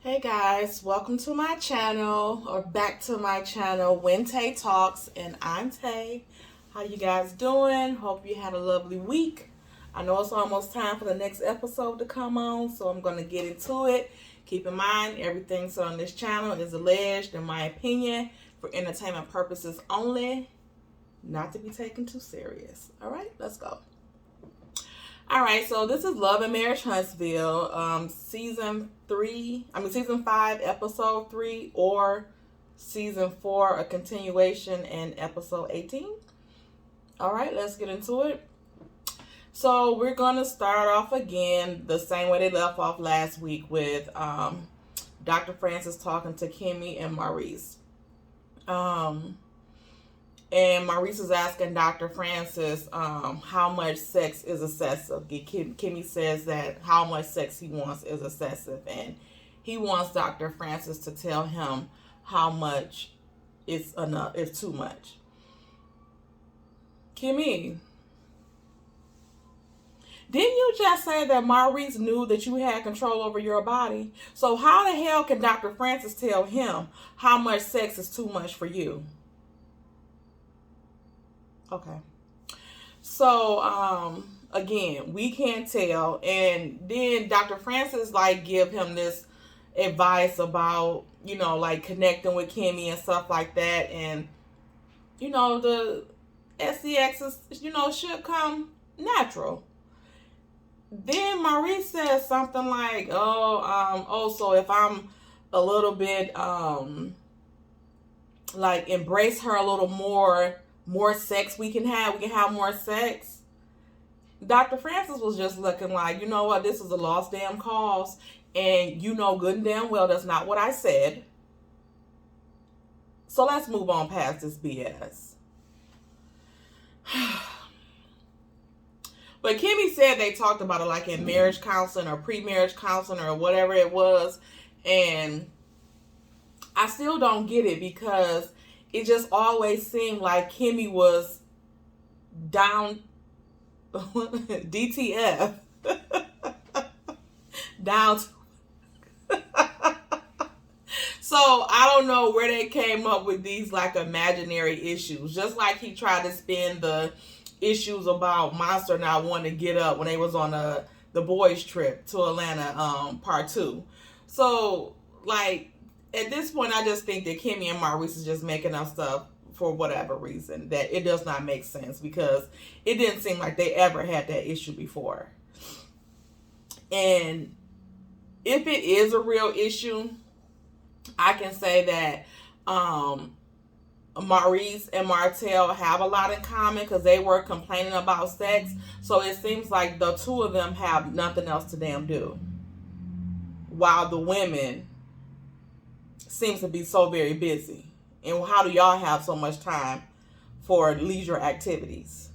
Hey guys, welcome to my channel, or back to my channel, When Tay Talks, and I'm Tay. How you guys doing? Hope you had a lovely week. I know it's almost time for the next episode to come on, so I'm going to get into it. Keep in mind, everything said on this channel is alleged, in my opinion, for entertainment purposes only, not to be taken too serious. All right, let's go. All right, so this is Love and Marriage Huntsville, season 5, episode 3, or season 4, a continuation in episode 18. All right, let's get into it. So we're going to start off again the same way they left off last week with Dr. Francis talking to Kimmy and Maurice. And Maurice is asking Dr. Francis how much sex is excessive. Kimmy says that how much sex he wants is excessive. And he wants Dr. Francis to tell him how much is enough, is too much. Kimmy, didn't you just say that Maurice knew that you had control over your body? So how the hell can Dr. Francis tell him how much sex is too much for you? Okay. So, again, we can't tell. And then Dr. Francis, give him this advice about, connecting with Kimmy and stuff like that. And, the SEX is, should come natural. Then Maurice says something like, so if I'm a little bit, embrace her a little more sex we can have more sex. Dr. Francis was just looking like, you know what, this is a lost damn cause, and you know good and damn well that's not what I said. So let's move on past this BS. But Kimmy said they talked about it like in marriage counseling or pre-marriage counseling or whatever it was, and I still don't get it because it just always seemed like Kimmy was down, DTF, down. So I don't know where they came up with these imaginary issues. Just like he tried to spin the issues about Monster not wanting to get up when they was on the boys trip to Atlanta, part 2. So at this point, I just think that Kimmy and Maurice is just making up stuff for whatever reason, that it does not make sense because it didn't seem like they ever had that issue before. And if it is a real issue, I can say that Maurice and Martell have a lot in common because they were complaining about sex. So it seems like the two of them have nothing else to damn do, while the women seems to be so very busy. And how do y'all have so much time for leisure activities?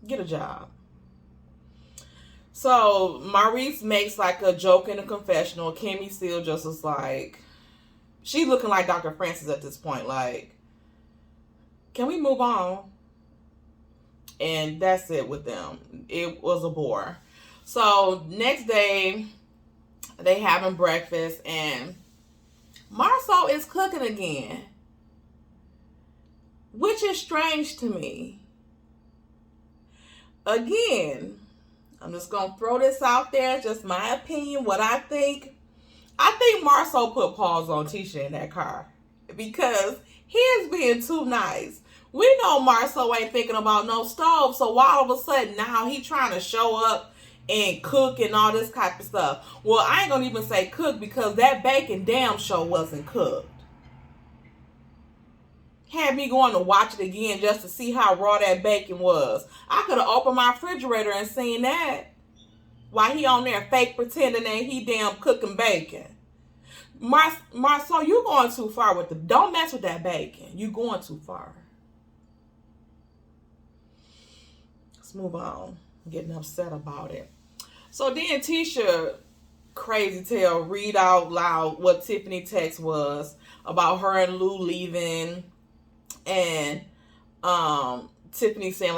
Get a job. So Maurice makes a joke in a confessional. Kimmy still just is she looking like Dr. Francis at this point. Can we move on? And that's it with them. It was a bore. So next day, they having breakfast and Marceau is cooking again, which is strange to me. Again, I'm just going to throw this out there, just my opinion, what I think. I think Marceau put paws on Tisha in that car because he is being too nice. We know Marceau ain't thinking about no stove, so why all of a sudden now he trying to show up and cook and all this type of stuff? Well, I ain't gonna even say cook because that bacon damn sure wasn't cooked. Had me going to watch it again just to see how raw that bacon was. I could have opened my refrigerator and seen that while he on there fake pretending that he damn cooking bacon. Marceau, you going too far with don't mess with that bacon. You going too far. Let's move on. I'm getting upset about it. So then Tisha, crazy tale, read out loud what Tiffany text was about her and Lou leaving, and Tiffany saying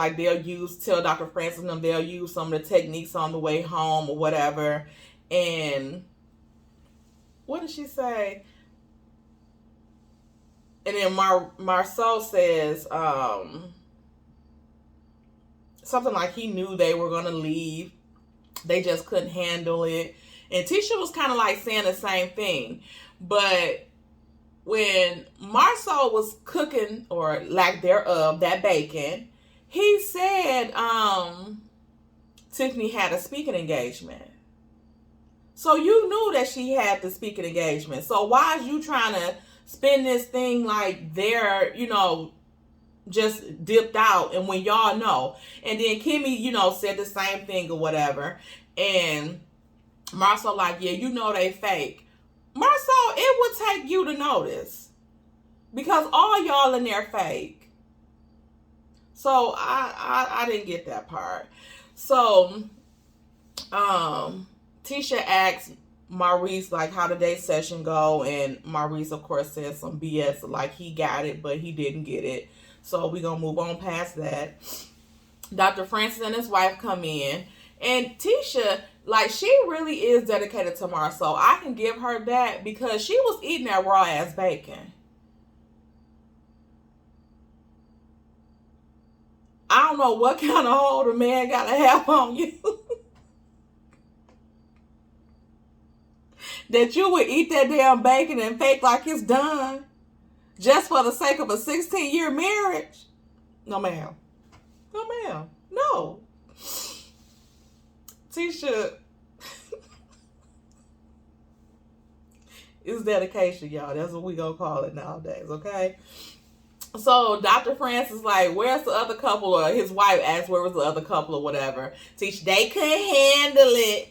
tell Dr. Francis and them they'll use some of the techniques on the way home or whatever. And what did she say? And then Marceau says something like he knew they were going to leave. They just couldn't handle it. And Tisha was kind of like saying the same thing. But when Marceau was cooking, or lack thereof, that bacon, he said Tiffany had a speaking engagement. So you knew that she had the speaking engagement. So why is you trying to spin this thing like they're, just dipped out, and when y'all know? And then Kimmy, said the same thing or whatever. And Marceau like, yeah, they fake. Marceau, it would take you to notice, because all y'all in there fake. So I didn't get that part. So Tisha asked Maurice, like, how did their session go? And Maurice, of course, said some BS, like he got it, but he didn't get it. So we're going to move on past that. Dr. Francis and his wife come in. And Tisha, like, she really is dedicated to Marceau. I can give her that, because she was eating that raw-ass bacon. I don't know what kind of hold a man got to have on you that you would eat that damn bacon and fake like it's done just for the sake of a 16-year marriage. No, ma'am. No, ma'am. No. Tisha is dedication, y'all. That's what we gonna call it nowadays, okay? So Dr. Francis like, where's the other couple? Or his wife asked where was the other couple or whatever. Tisha, they couldn't handle it.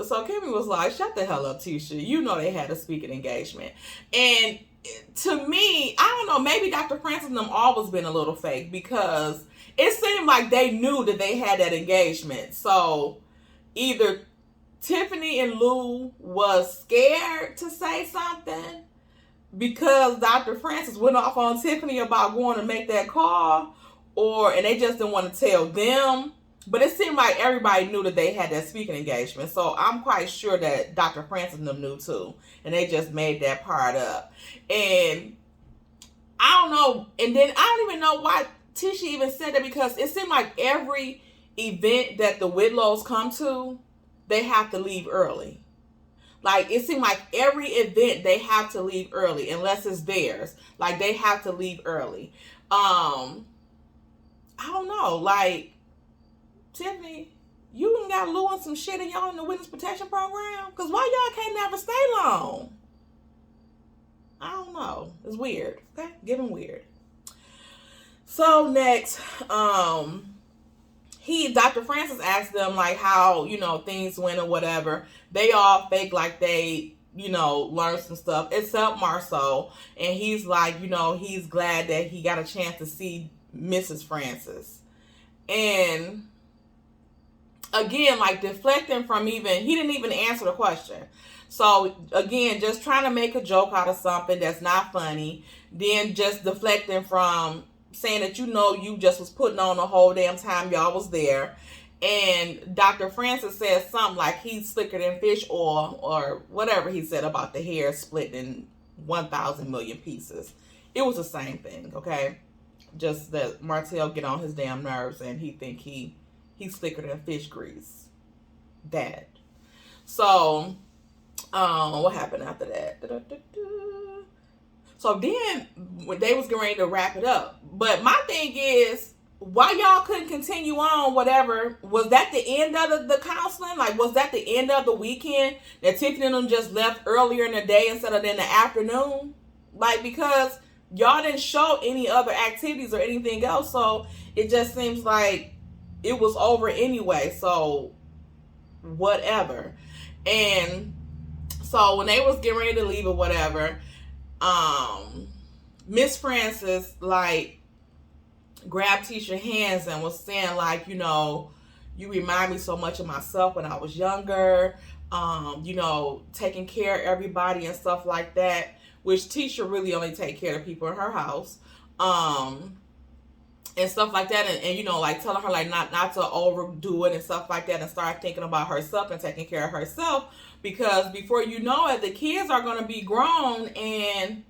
So Kimmy was like, shut the hell up, Tisha. They had a speaking engagement. And to me, I don't know, maybe Dr. Francis and them always been a little fake, because it seemed like they knew that they had that engagement. So either Tiffany and Lou was scared to say something because Dr. Francis went off on Tiffany about going to make that call, and they just didn't want to tell them. But it seemed like everybody knew that they had that speaking engagement. So I'm quite sure that Dr. Francis and them knew too. And they just made that part up. And I don't know. And then I don't even know why Tisha even said that, because it seemed like every event that the Whitlows come to, they have to leave early. Like, it seemed like every event they have to leave early, unless it's theirs. Like, they have to leave early. I don't know. Like, Tiffany, you done got Lou on some shit and y'all in the witness protection program? Because why y'all can't never stay long? I don't know. It's weird. Okay? Giving weird. So next, Dr. Francis asked them like how, things went or whatever. They all fake like they, learned some stuff, except Marceau. And he's like, he's glad that he got a chance to see Mrs. Francis. And again, like deflecting from he didn't even answer the question. So again, just trying to make a joke out of something that's not funny. Then just deflecting from saying that you just was putting on the whole damn time y'all was there. And Dr. Francis said something like he's slicker than fish oil, or whatever he said about the hair split in 1,000 million pieces. It was the same thing, okay? Just that Martell get on his damn nerves and he think he's slicker than fish grease. That. So, what happened after that? So then they was getting ready to wrap it up. But my thing is, why y'all couldn't continue on, whatever? Was that the end of the counseling? Like, was that the end of the weekend that Tiffany and them just left earlier in the day instead of in the afternoon? Like, because y'all didn't show any other activities or anything else. So it just seems like it was over anyway. So whatever. And so when they was getting ready to leave or whatever, Miss Francis like grabbed Tisha's hands and was saying like, you remind me so much of myself when I was younger, taking care of everybody and stuff like that, which Tisha really only take care of people in her house. and stuff like that, and you know, like telling her like not to overdo it and stuff like that, and start thinking about herself and taking care of herself, because before you know it, the kids are going to be grown, and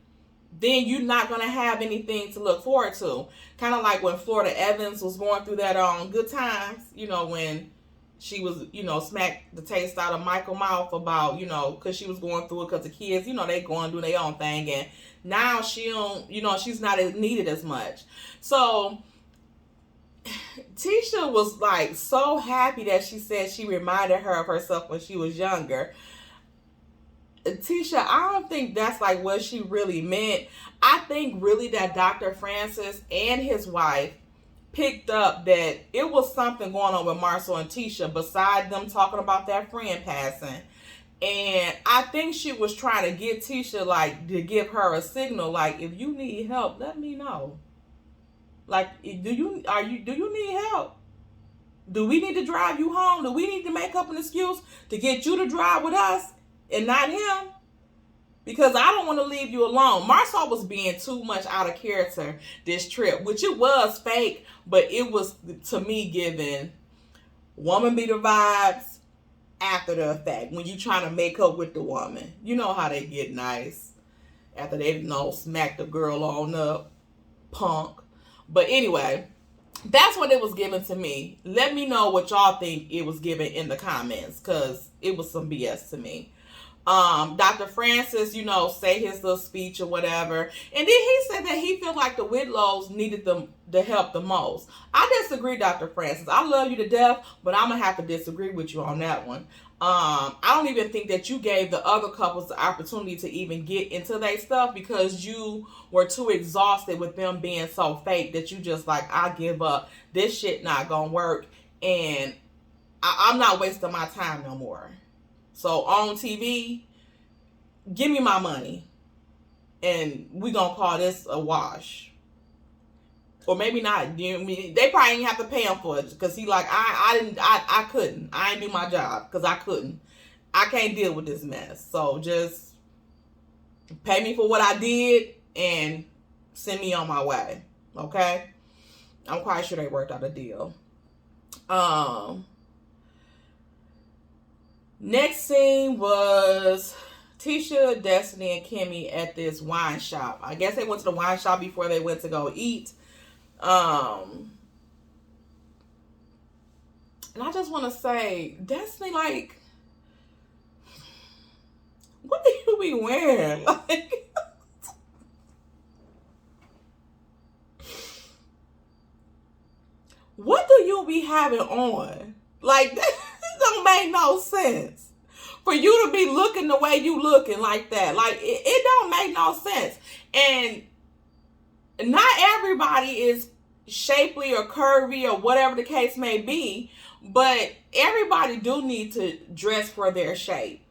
then you're not going to have anything to look forward to. Kind of like when Florida Evans was going through that Good Times, you know, when she was, you know, smacked the taste out of Michael's mouth about, you know, because she was going through it because the kids, you know, they going to do their own thing, and now she don't, you know, she's not needed as much. So Tisha was like so happy that she said she reminded her of herself when she was younger. Tisha, I don't think that's like what she really meant. I think really that Dr. Francis and his wife picked up that it was something going on with Marcel and Tisha besides them talking about that friend passing. And I think she was trying to get Tisha, like, to give her a signal, like, if you need help, let me know. Like, do you need help? Do we need to drive you home? Do we need to make up an excuse to get you to drive with us and not him? Because I don't want to leave you alone. Marcel was being too much out of character this trip, which it was fake, but it was, to me, giving woman beater vibes after the fact. When you trying to make up with the woman. You know how they get nice after they, you know, smack the girl on up. Punk. But anyway, that's what it was given to me. Let me know what y'all think it was given in the comments, because it was some BS to me. Dr. Francis, you know, say his little speech or whatever. And then he said that he felt like the Whitlows needed the help the most. I disagree, Dr. Francis. I love you to death, but I'm going to have to disagree with you on that one. I don't even think that you gave the other couples the opportunity to even get into their stuff, because you were too exhausted with them being so fake that you just like, I give up. This shit not gonna work, and I'm not wasting my time no more. So on TV, give me my money, and we gonna call this a wash. Or maybe not. You know, they probably didn't have to pay him for it, because he like, I couldn't. I didn't do my job because I couldn't. I can't deal with this mess. So just pay me for what I did and send me on my way. Okay? I'm quite sure they worked out a deal. Next scene was Tisha, Destiny, and Kimmy at this wine shop. I guess they went to the wine shop before they went to go eat. And I just want to say, Destiny, like, what do you be wearing? Like, what do you be having on? Like, that don't make no sense. For you to be looking the way you looking like that. Like, it don't make no sense. And not everybody is shapely or curvy or whatever the case may be, but everybody do need to dress for their shape.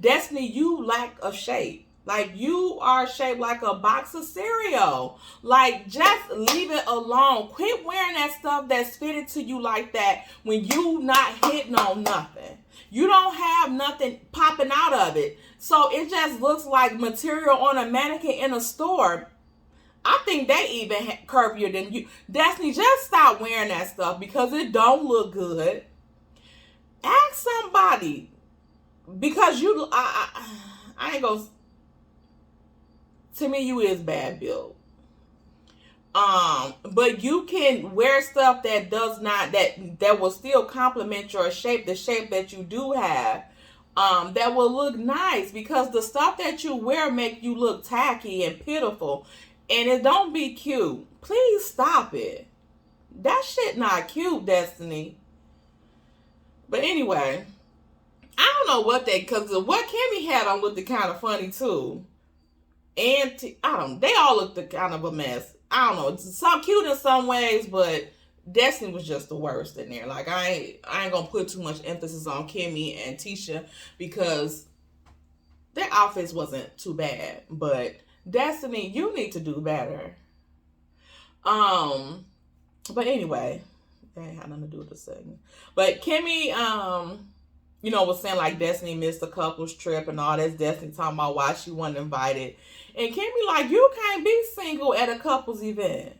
Destiny, you lack a shape. Like, you are shaped like a box of cereal. Like, just leave it alone. Quit wearing that stuff that's fitted to you like that when you not hitting on nothing. You don't have nothing popping out of it. So it just looks like material on a mannequin in a store. I think they even curvier than you. Destiny, just stop wearing that stuff because it don't look good. Ask somebody. Because you, I ain't gonna, to me, you is bad built. But you can wear stuff that does not, that will still complement your shape, the shape that you do have. That will look nice, because the stuff that you wear make you look tacky and pitiful. And it don't be cute. Please stop it. That shit not cute, Destiny. But anyway, I don't know what because what Kimmy had on looked kind of funny too. And they all looked kind of a mess. I don't know. It's some cute in some ways, but Destiny was just the worst in there. Like, I ain't gonna put too much emphasis on Kimmy and Tisha because their outfits wasn't too bad. But Destiny, you need to do better. But anyway, that had nothing to do with the segment. But Kimmy, you know, was saying like Destiny missed a couple's trip and all this. Destiny talking about why she wasn't invited. And Kimmy like, you can't be single at a couple's event.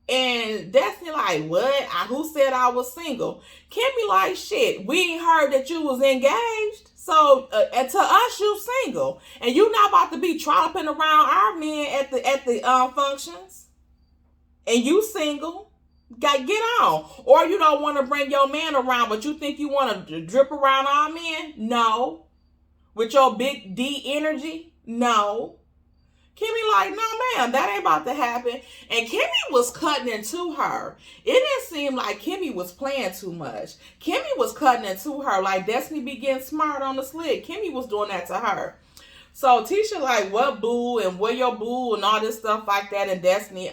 And Destiny like, what? Who said I was single? Kimmy like, shit, we ain't heard that you was engaged. So and to us, you single, and you not about to be tromping around our men at the functions, and you single. Got get on, or you don't want to bring your man around, but you think you want to drip around our men? No, with your big D energy, no. Kimmy like, no ma'am, that ain't about to happen. And Kimmy was cutting into her. It didn't seem like Kimmy was playing too much. Kimmy was cutting into her like Destiny be getting smart on the slick. Kimmy was doing that to her. So Tisha like, what boo and where your boo and all this stuff like that. And Destiny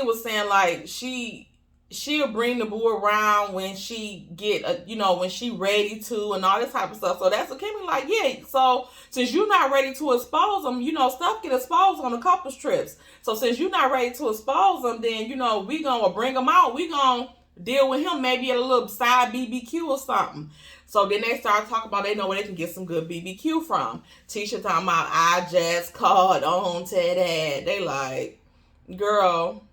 was saying like she'll bring the boo around when she get, when she ready to and all this type of stuff. So that's what Kimmy like, yeah. So since you're not ready to expose them, stuff get exposed on the couples trips. So since you're not ready to expose them, then, we gonna bring them out. We gonna deal with him maybe at a little side BBQ or something. So then they start talking about they know where they can get some good BBQ from. Tisha talking about, I just called on to that. They like, girl,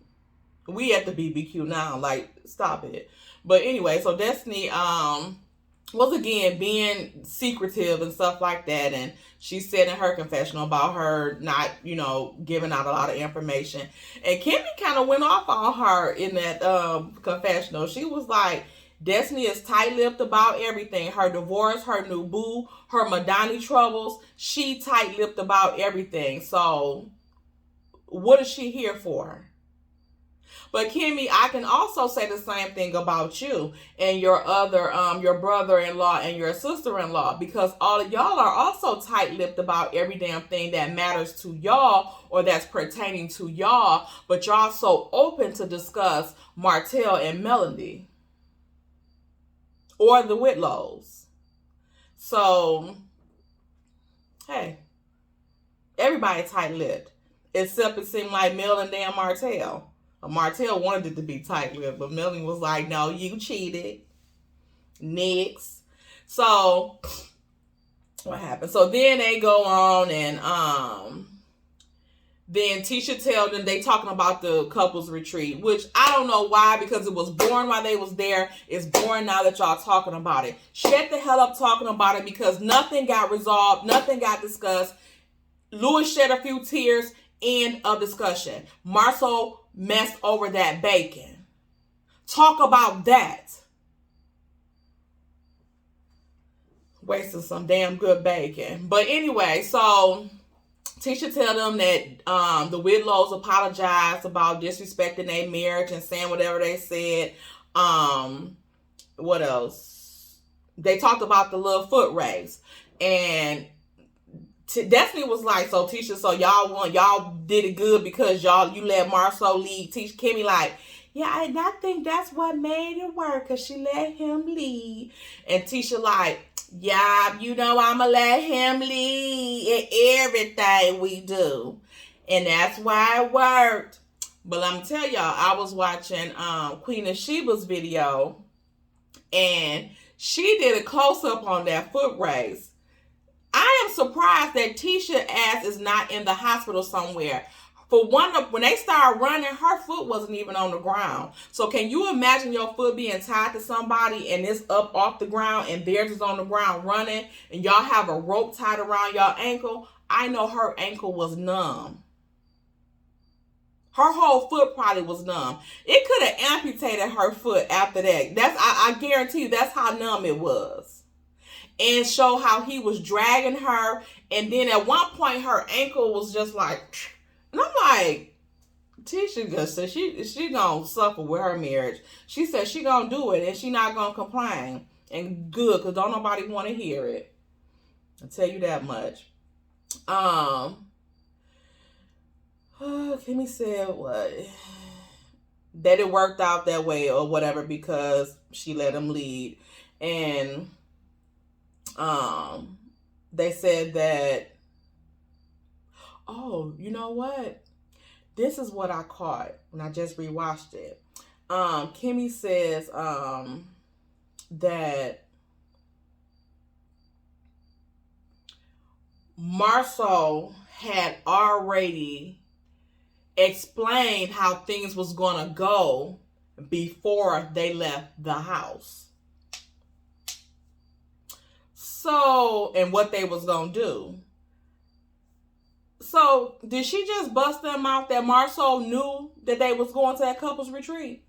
we at the BBQ now, like, stop it. But anyway, so Destiny was again being secretive and stuff like that, and she said in her confessional about her not, giving out a lot of information. And Kimmy kind of went off on her in that confessional. She was like, Destiny is tight-lipped about everything. Her divorce, her new boo, her Madani troubles. She tight-lipped about everything. So what is she here for? But Kimmy, I can also say the same thing about you and your other, your brother-in-law and your sister-in-law, because all of y'all are also tight-lipped about every damn thing that matters to y'all or that's pertaining to y'all, but y'all so open to discuss Martell and Melody or the Whitlows. So, hey, everybody tight-lipped, except it seemed like Mel and damn Martell. Martell wanted it to be tight-lipped, but Melanie was like, no, you cheated. Next. So, what happened? So then they go on and then Tisha tell them they talking about the couples retreat, which I don't know why, because it was boring while they was there. It's boring now that y'all talking about it. Shut the hell up talking about it, because nothing got resolved. Nothing got discussed. Louis shed a few tears. End of discussion. Marceau messed over that bacon. Talk about that. Wasting some damn good bacon. But anyway, so Tisha tell them that the Whitlows apologized about disrespecting their marriage and saying whatever they said. What else? They talked about the little foot race. And Destiny was like, so Tisha, so y'all did it good because you let Marceau lead. Tisha, Kimmy like, yeah, I think that's what made it work, because she let him lead. And Tisha like, yeah, I'ma let him lead in everything we do. And that's why it worked. But let me tell y'all, I was watching Queen of Sheba's video, and she did a close-up on that foot race. I am surprised that Tisha's ass is not in the hospital somewhere. For one, when they started running, her foot wasn't even on the ground. So can you imagine your foot being tied to somebody and it's up off the ground and theirs is on the ground running, and y'all have a rope tied around your ankle? I know her ankle was numb. Her whole foot probably was numb. It could have amputated her foot after that. I guarantee you that's how numb it was. And show how he was dragging her. And then at one point, her ankle was just like, and I'm like, Tisha just said she gonna suffer with her marriage. She said she gonna do it and she not gonna complain. And good, because don't nobody want to hear it. I'll tell you that much. Kimmy said what? That it worked out that way or whatever because she let him lead. And they said that, oh, you know what? This is what I caught when I just rewatched it. Kimmy says that Marceau had already explained how things was going to go before they left the house. So, and what they was going to do. So, did she just bust them out that Marsau knew that they was going to that couples retreat?